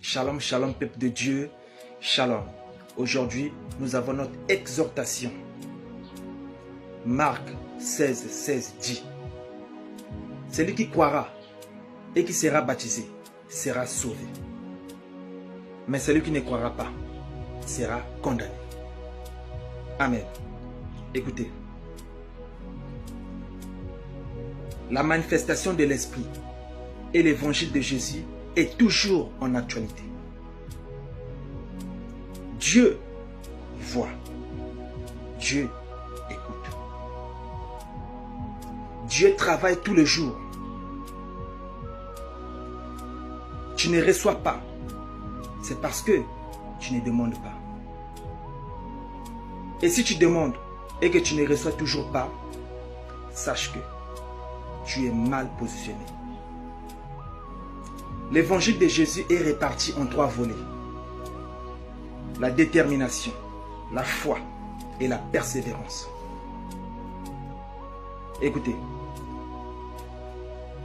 Shalom, shalom, peuple de Dieu, shalom. Aujourd'hui, nous avons notre exhortation. Marc 16, 16 dit: celui qui croira et qui sera baptisé sera sauvé. Mais celui qui ne croira pas sera condamné. Amen. Écoutez. La manifestation de l'Esprit et l'évangile de Jésus est toujours en actualité. Dieu voit, Dieu écoute. Dieu travaille tous les jours. Tu ne reçois pas, c'est parce que tu ne demandes pas. Et si tu demandes et que tu ne reçois toujours pas, sache que tu es mal positionné. L'évangile de Jésus est réparti en 3 volets: la détermination, la foi et la persévérance. Écoutez,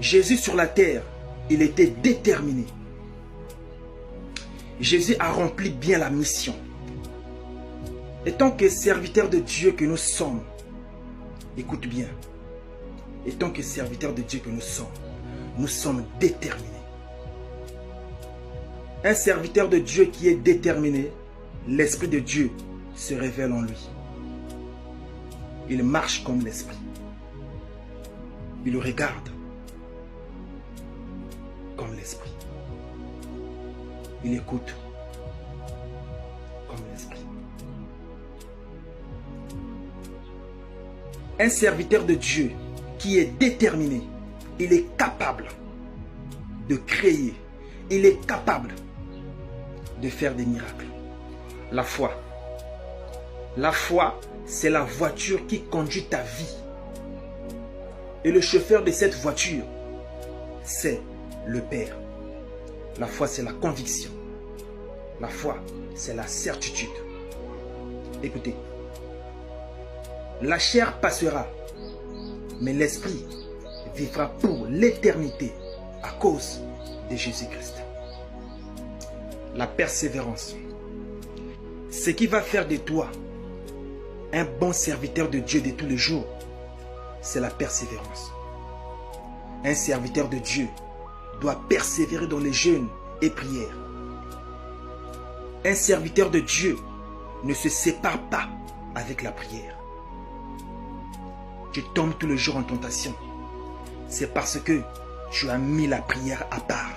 Jésus sur la terre, il était déterminé. Jésus a rempli bien la mission. Et tant que serviteur de Dieu que nous sommes, écoute bien, et tant que serviteur de Dieu que nous sommes déterminés. Un serviteur de Dieu qui est déterminé, l'Esprit de Dieu se révèle en lui. Il marche comme l'Esprit. Il le regarde comme l'Esprit. Il écoute comme l'Esprit. Un serviteur de Dieu qui est déterminé, il est capable de créer, il est capable de faire des miracles. La foi. La foi, c'est la voiture qui conduit ta vie. Et le chauffeur de cette voiture, c'est le Père. La foi, c'est la conviction. La foi, c'est la certitude. Écoutez, la chair passera, mais l'esprit vivra pour l'éternité à cause de Jésus-Christ. La persévérance. Ce qui va faire de toi un bon serviteur de Dieu de tous les jours, c'est la persévérance. Un serviteur de Dieu doit persévérer dans les jeûnes et prières. Un serviteur de Dieu ne se sépare pas avec la prière. Tu tombes tous les jours en tentation. C'est parce que tu as mis la prière à part.